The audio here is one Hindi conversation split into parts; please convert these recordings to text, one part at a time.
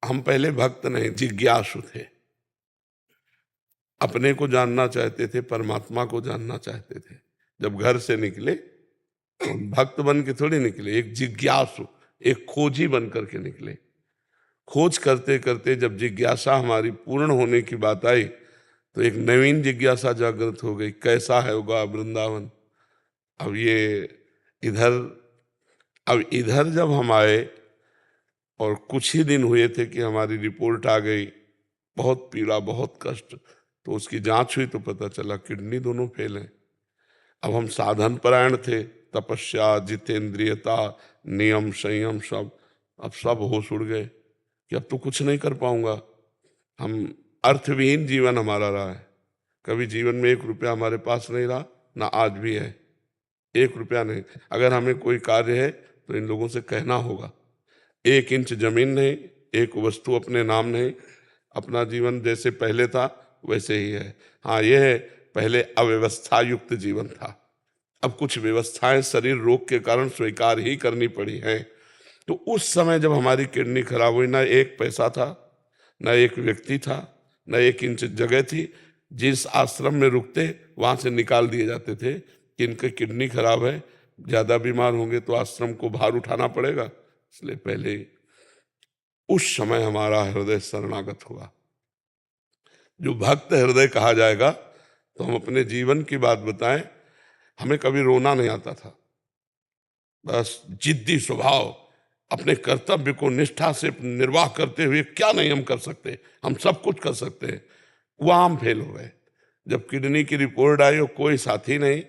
हम पहले भक्त नहीं, जिज्ञासु थे। अपने को जानना चाहते थे, परमात्मा को जानना चाहते थे। जब घर से निकले तो भक्त बन के थोड़ी निकले, एक जिज्ञासु, एक खोजी बन करके निकले। खोज करते करते जब जिज्ञासा हमारी पूर्ण होने की बात आई तो एक नवीन जिज्ञासा जागृत हो गई, कैसा है होगा वृंदावन। अब ये इधर अब इधर जब हम आए और कुछ ही दिन हुए थे कि हमारी रिपोर्ट आ गई, बहुत पीड़ा, बहुत कष्ट। तो उसकी जांच हुई तो पता चला किडनी दोनों फेल हैं। अब हम साधन परायण थे, तपस्या, जितेंद्रियता, नियम, संयम, सब, अब सब होश उड़ गए कि अब तो कुछ नहीं कर पाऊंगा। हम अर्थविहीन जीवन हमारा रहा है। कभी जीवन में 1 रुपया हमारे पास नहीं रहा, ना आज भी है। 1 रुपया नहीं। अगर हमें कोई कार्य है तो इन लोगों से कहना होगा। 1 इंच जमीन नहीं, एक वस्तु अपने नाम नहीं। अपना जीवन जैसे पहले था वैसे ही है। हाँ, यह है, पहले अव्यवस्था युक्त जीवन था, अब कुछ व्यवस्थाएं शरीर रोग के कारण स्वीकार ही करनी पड़ी हैं। तो उस समय जब हमारी किडनी खराब हुई, ना 1 पैसा था, ना एक व्यक्ति था, ना 1 इंच जगह थी। जिस आश्रम में रुकते वहां से निकाल दिए जाते थे कि इनकी किडनी खराब है, ज्यादा बीमार होंगे तो आश्रम को भार उठाना पड़ेगा। इसलिए पहले उस समय हमारा हृदय शरणागत हुआ। जो भक्त हृदय कहा जाएगा, तो हम अपने जीवन की बात बताएं, हमें कभी रोना नहीं आता था। बस जिद्दी स्वभाव, अपने कर्तव्य को निष्ठा से निर्वाह करते हुए क्या नहीं हम कर सकते, हम सब कुछ कर सकते हैं। वहां हम फेल हो गए। जब किडनी की रिपोर्ट आई और कोई साथी नहीं,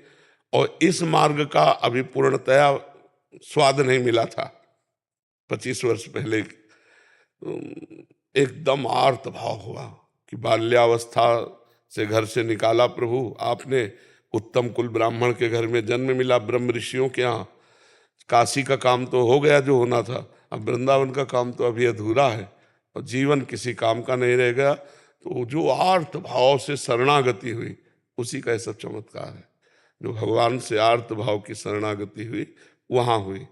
और इस मार्ग का अभी पूर्णतया स्वाद नहीं मिला था। 25 वर्ष पहले एकदम आर्त भाव हुआ कि बाल्यावस्था से घर से निकाला प्रभु आपने, उत्तम कुल ब्राह्मण के घर में जन्म मिला, ब्रह्म ऋषियों के यहाँ। काशी का काम तो हो गया जो होना था, अब वृंदावन का काम तो अभी अधूरा है, और जीवन किसी काम का नहीं रह गया। तो जो आर्त भाव से शरणागति हुई, उसी का ऐसा चमत्कार है। जो भगवान से आर्त भाव की शरणागति हुई, वहां हुई।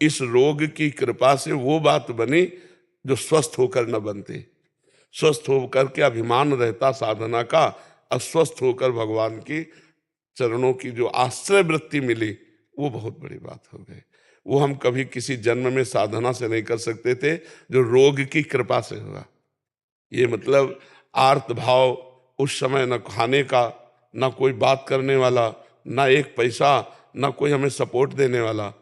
इस रोग की कृपा से वो बात बनी जो स्वस्थ होकर न बनती। स्वस्थ होकर के अभिमान रहता साधना का, अस्वस्थ होकर भगवान की चरणों की जो आश्रय वृत्ति मिली, वो बहुत बड़ी बात हो गई। वो हम कभी किसी जन्म में साधना से नहीं कर सकते थे, जो रोग की कृपा से हुआ। ये मतलब आर्त भाव, उस समय न खाने का, न कोई बात करने वाला, न 1 पैसा, न कोई हमें सपोर्ट देने वाला।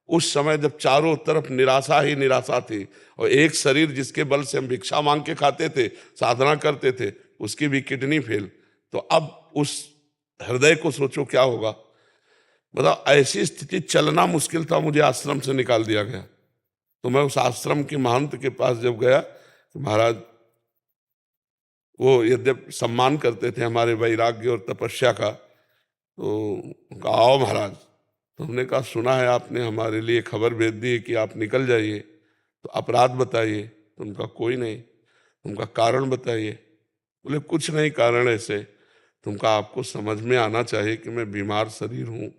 उस समय जब चारों तरफ निराशा ही निराशा थी, और एक शरीर जिसके बल से हम भिक्षा मांग के खाते थे, साधना करते थे, उसकी भी किडनी फेल। तो अब उस हृदय को सोचो क्या होगा। मतलब ऐसी स्थिति, चलना मुश्किल था, मुझे आश्रम से निकाल दिया गया। तो मैं उस आश्रम के महंत के पास जब गया, तो महाराज वो यद्यपि सम्मान करते थे हमारे वैराग्य और तपस्या का, तो कहा आओ महाराज। तो हमने कहा सुना है आपने हमारे लिए खबर भेज दी कि आप निकल जाइए, तो अपराध बताइए। तो उनका कोई नहीं। उनका कारण बताइए। बोले कुछ नहीं कारण ऐसे। तुमका आपको समझ में आना चाहिए कि मैं बीमार शरीर हूँ,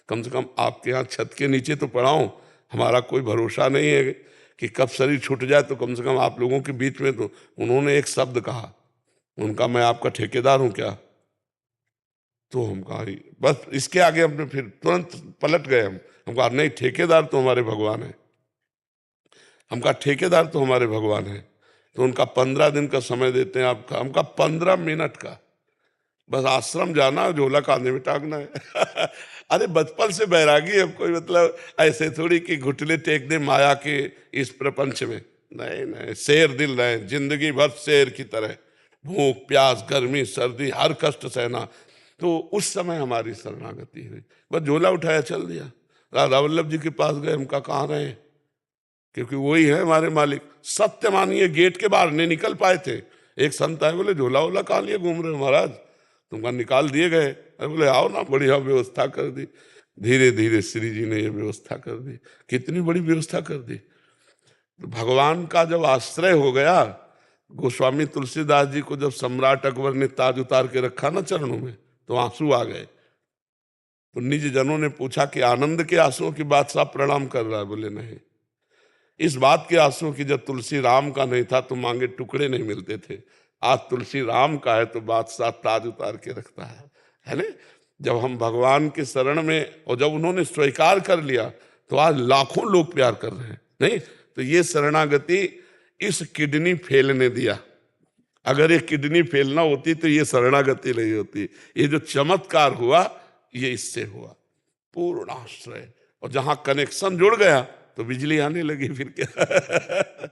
कम से कम आपके यहाँ छत के नीचे तो पड़ा हूँ। हमारा कोई भरोसा नहीं है कि कब शरीर छूट जाए, तो कम से कम आप लोगों के बीच में तो। उन्होंने एक शब्द कहा, उनका मैं आपका ठेकेदार हूँ क्या? तो हम कहा बस इसके आगे हमने फिर तुरंत पलट गए। हम कहा नहीं, ठेकेदार तो हमारे भगवान है। हम कहा ठेकेदार तो हमारे भगवान है। तो उनका 15 दिन का समय देते हैं आपका। हमका 15 मिनट का, बस आश्रम जाना, झोला कांधे में टांगना है। अरे बचपन से बैरागी है कोई, मतलब ऐसे थोड़ी कि घुटने टेक दे माया के इस प्रपंच में। नहीं नहीं, शेर दिल रहे, जिंदगी भर शेर की तरह, भूख प्यास गर्मी सर्दी हर कष्ट सहना। तो उस समय हमारी शरणागति हुई, बस झोला उठाया चल दिया। राधा वल्लभ जी के पास गए, हम कहा कहाँ रहे, क्योंकि वही है हमारे मालिक। सत्य मानिए, गेट के बाहर नहीं निकल पाए थे। एक संत आए, बोले झोला वोला कहाँ लिए घूम रहे हो महाराज, तुमका निकाल दिए गए। अरे बोले आओ ना, बढ़िया व्यवस्था कर दी। धीरे धीरे श्री जी ने ये व्यवस्था कर दी। कितनी बड़ी व्यवस्था कर दी। तो भगवान का जब आश्रय हो गया, गोस्वामी तुलसीदास जी को जब सम्राट अकबर ने ताज उतार के रखा ना चरणों में, तो आंसू आ गए। तो निज जनों ने पूछा कि आनंद के आंसुओं की बात साहब प्रणाम कर रहा है? बोले नहीं, इस बात के आंसू कि जब तुलसी राम का नहीं था तो मांगे टुकड़े नहीं मिलते थे। आज तुलसी राम का है तो बादशाह ताज उतार के रखता है ना। जब हम भगवान के शरण में, और जब उन्होंने स्वीकार कर लिया तो आज लाखों लोग प्यार कर रहे हैं। नहीं तो ये शरणागति इस किडनी फेल ने दिया। अगर ये किडनी फेल ना होती तो ये शरणागति नहीं होती। ये जो चमत्कार हुआ ये इससे हुआ, पूर्ण आश्रय। और जहां कनेक्शन जुड़ गया तो बिजली आने लगी, फिर क्या